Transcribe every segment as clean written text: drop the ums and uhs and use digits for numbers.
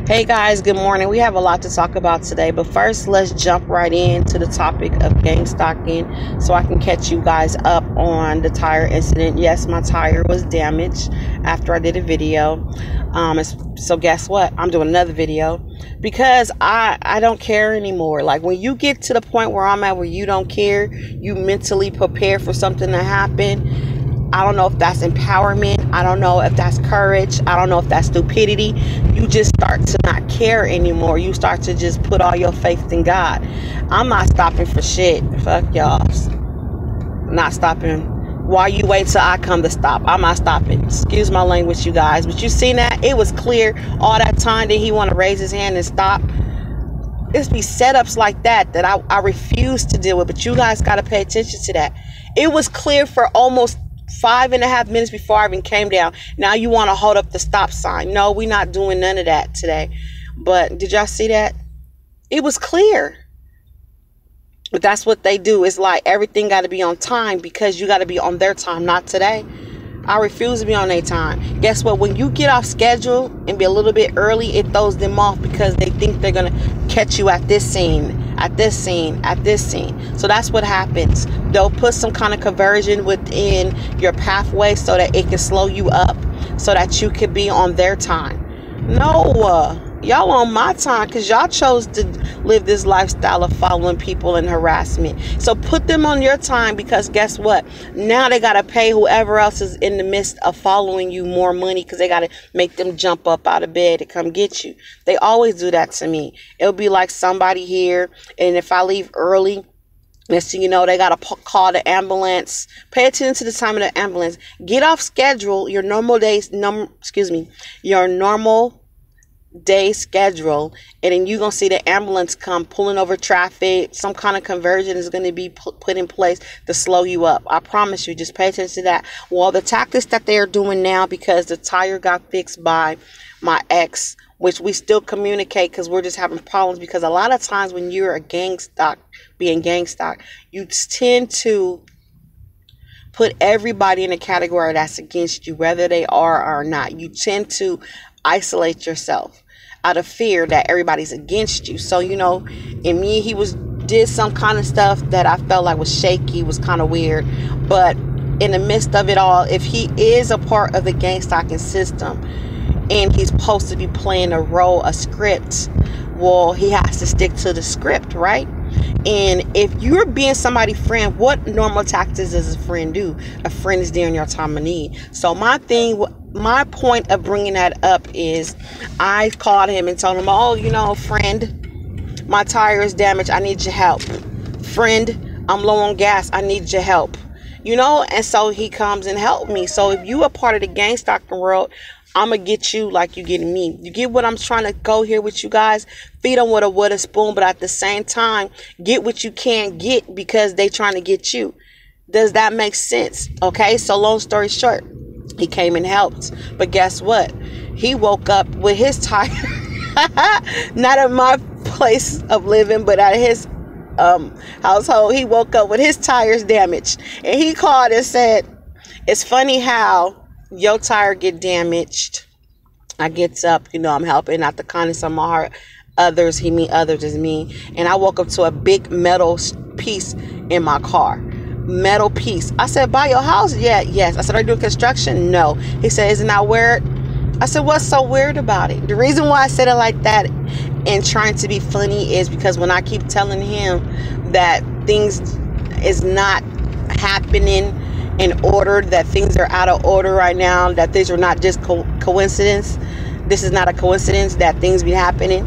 Hey guys, good morning. We have a lot to talk about today, but first let's jump right into the topic of gang stalking so I can catch you guys up on the tire incident. Yes, my tire was damaged after I did a video. So guess what? I'm doing another video because I don't care anymore. Like when you get to the point where I'm at where you don't care, you mentally prepare for something to happen. I don't know if that's empowerment. I don't know if that's courage. I don't know if that's stupidity. You just start to not care anymore. You start to just put all your faith in God. I'm not stopping for shit. Fuck y'all. Not stopping. While you wait till I come to stop, I'm not stopping. Excuse my language, you guys. But you seen that? It was clear all that time that he want to raise his hand and stop. It's be setups like that I refuse to deal with. But you guys got to pay attention to that. It was clear for almost 5.5 minutes before I even came down. Now you want to hold up the stop sign. No, we're not doing none of that today. But did y'all see that? It was clear. But that's what they do. It's like everything got to be on time because you got to be on their time, not today. I refuse to be on their time. Guess what? When you get off schedule and be a little bit early, it throws them off because they think they're going to catch you at this scene, at this scene, at this scene. So that's what happens. They'll put some kind of conversion within your pathway so that it can slow you up so that you could be on their time. No, y'all on my time because y'all chose to live this lifestyle of following people and harassment. So put them on your time because guess what? Now they got to pay whoever else is in the midst of following you more money because they got to make them jump up out of bed to come get you. They always do that to me. It'll be like somebody here, and if I leave early, next thing you know, they got to call the ambulance. Pay attention to the time of the ambulance. Get off schedule, your normal day schedule, and then you're going to see the ambulance come pulling over traffic. Some kind of conversion is going to be put in place to slow you up. I promise you, just pay attention to that. Well, the tactics that they are doing now, because the tire got fixed by my ex, which we still communicate because we're just having problems, because a lot of times when you're a being gang stalk, you tend to put everybody in a category that's against you, whether they are or not. You tend to isolate yourself out of fear that everybody's against you. So, in me, he did some kind of stuff that I felt like was shaky, was kind of weird. But in the midst of it all, if he is a part of the gang stalking system and he's supposed to be playing a role, a script, well, he has to stick to the script, right? And if you're being somebody's friend, what normal tactics does a friend do? A friend is there in your time of need. So my point of bringing that up is I called him and told him, friend, my tire is damaged. I need your help. Friend, I'm low on gas. I need your help. And so he comes and helped me. So if you are part of the gang stalking world, I'm going to get you like you getting me. You get what I'm trying to go here with you guys? Feed them with a wooden spoon, but at the same time, get what you can get because they trying to get you. Does that make sense? Okay, so long story short, he came and helped. But guess what? He woke up with his tire. Not at my place of living, but at his household. He woke up with his tires damaged. And he called and said, it's funny how your tire get damaged. I gets up, I'm helping out the kindness of my heart. Others is me. And I woke up to a big metal piece in my car. Metal piece. I said, by your house? Yeah, yes. I said, are you doing construction? No. He said, isn't that weird? I said, what's so weird about it? The reason why I said it like that and trying to be funny is because when I keep telling him that things is not happening in order, that things are out of order right now, that these are not just coincidence. This is not a coincidence that things be happening.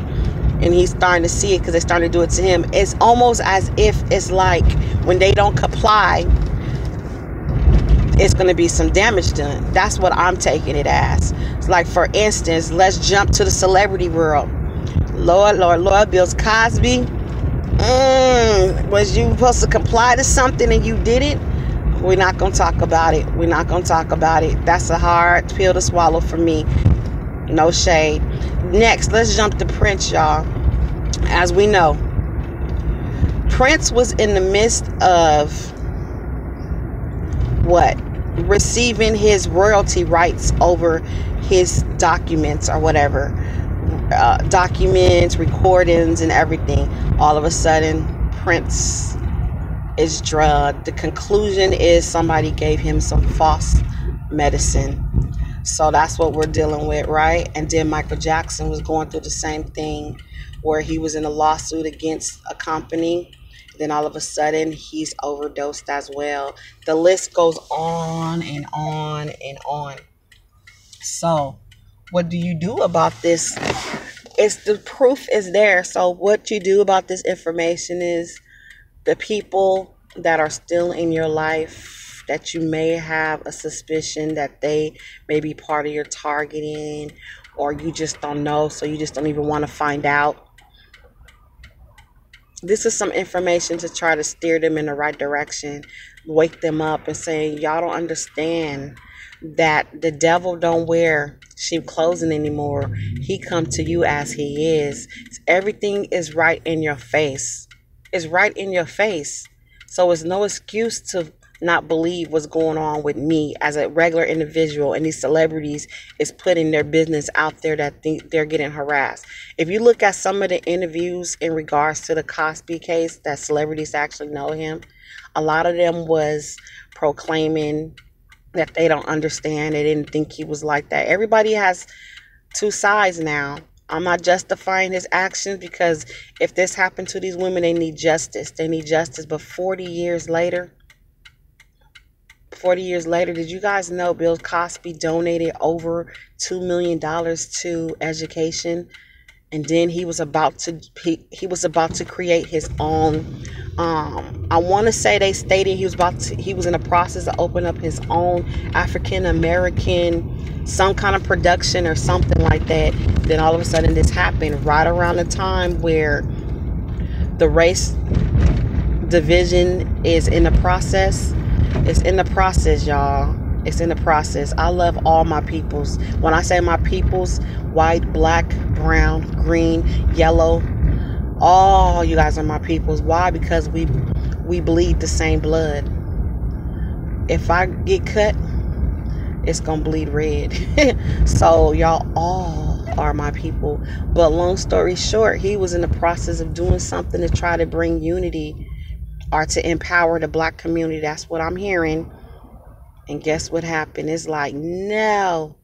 And he's starting to see it because they're starting to do it to him. It's almost as if it's like when they don't comply, it's going to be some damage done. That's what I'm taking it as. It's like, for instance, let's jump to the celebrity world. Lord, Bill Cosby. Was you supposed to comply to something and you didn't? We're not going to talk about it. We're not going to talk about it. That's a hard pill to swallow for me. No shade. Next, let's jump to Prince, y'all. As we know, Prince was in the midst of receiving his royalty rights over his documents or whatever. documents, recordings, and everything. All of a sudden, Prince is drugged. The conclusion is somebody gave him some false medicine. So that's what we're dealing with, right? And then Michael Jackson was going through the same thing where he was in a lawsuit against a company. Then all of a sudden, he's overdosed as well. The list goes on and on and on. So what do you do about this? It's the proof is there. So what you do about this information is the people that are still in your life that you may have a suspicion that they may be part of your targeting, or you just don't know, so you just don't even want to find out. This is some information to try to steer them in the right direction, wake them up and say, y'all don't understand that the devil don't wear sheep clothing anymore. He come to you as he is. Everything is right in your face. It's right in your face. So it's no excuse to not believe what's going on with me as a regular individual, and these celebrities is putting their business out there that think they're getting harassed. If you look at some of the interviews in regards to the Cosby case, that celebrities actually know him, a lot of them was proclaiming that they don't understand. They didn't think he was like that. Everybody has two sides now. I'm not justifying his actions, because if this happened to these women, they need justice. They need justice. But 40 years later, did you guys know Bill Cosby donated over $2 million to education? And then he was about to create his own. I want to say they stated he was in the process of opening up his own African American, some kind of production or something like that. Then all of a sudden this happened right around the time where the race division is in the process. It's in the process, y'all. It's in the process. I love all my peoples. When I say my peoples, white, black, brown, green, yellow, all you guys are my peoples. Why? Because we bleed the same blood. If I get cut, it's gonna bleed red. So y'all all are my people. But long story short, he was in the process of doing something to try to bring unity or to empower the black community. That's what I'm hearing. And guess what happened? It's like, no,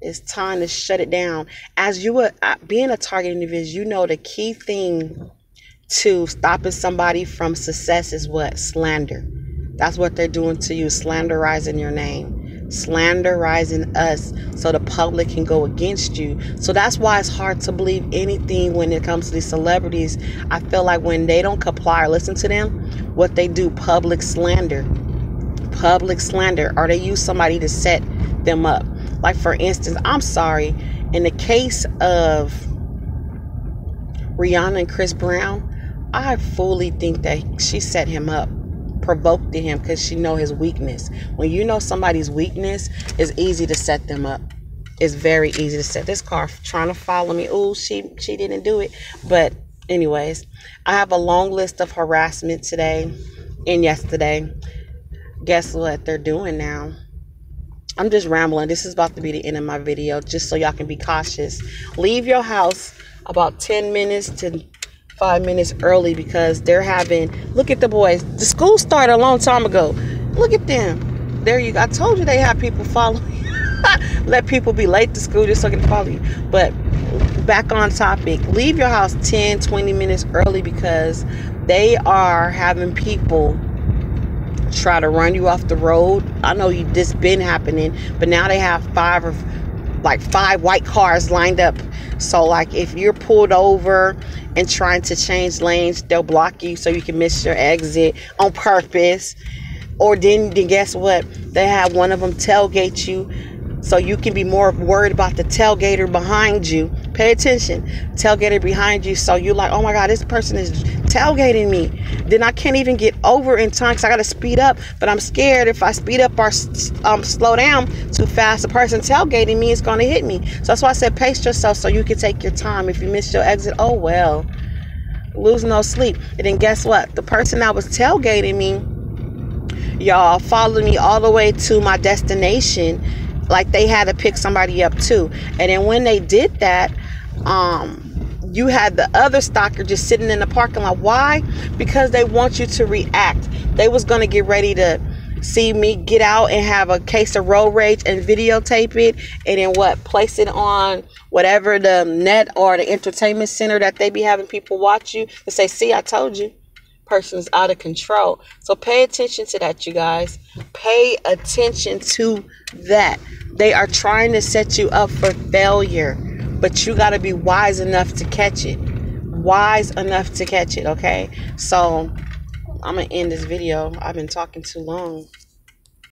it's time to shut it down. As you were being a target individual, you know the key thing to stopping somebody from success is what? Slander. That's what they're doing to you, slanderizing your name, slanderizing us so the public can go against you. So that's why it's hard to believe anything when it comes to these celebrities. I feel like when they don't comply or listen to them, what they do, public slander, or they use somebody to set them up. Like, for instance, I'm sorry, in the case of Rihanna and Chris Brown, I fully think that she set him up, provoked him, because she know his weakness. When you know somebody's weakness, it's easy to set them up. It's very easy to set. This car trying to follow me. Oh, she didn't do it. But anyways, I have a long list of harassment today and yesterday. Guess what they're doing now? I'm just rambling. This is about to be the end of my video, just so y'all can be cautious. Leave your house about 10 minutes to 5 minutes early, because they're having, look at the boys. The school started a long time ago. Look at them. There you go. I told you they have people follow you. Let people be late to school just so they can follow you. But back on topic. Leave your house 10, 20 minutes early, because they are having people try to run you off the road. I know this been happening, but now they have five white cars lined up. So like if you're pulled over and trying to change lanes, they'll block you so you can miss your exit on purpose. Or then guess what? They have one of them tailgate you, so you can be more worried about the tailgater behind you. Pay attention. Tailgater behind you. So you're like, oh my God, this person is tailgating me. Then I can't even get over in time because I got to speed up. But I'm scared if I speed up or slow down too fast, the person tailgating me is going to hit me. So that's why I said pace yourself so you can take your time. If you miss your exit, oh well. Lose no sleep. And then guess what? The person that was tailgating me, y'all, followed me all the way to my destination. Like they had to pick somebody up too. And then when they did that, you had the other stalker just sitting in the parking lot. Why? Because they want you to react. They was going to get ready to see me get out and have a case of road rage and videotape it, and then what, place it on whatever the net or the entertainment center that they be having people watch you and say, see, I told you, person's out of control. So pay attention to that, you guys. Pay attention to that. They are trying to set you up for failure, but you got to be wise enough to catch it. Wise enough to catch it, okay? So I'm gonna end this video. I've been talking too long.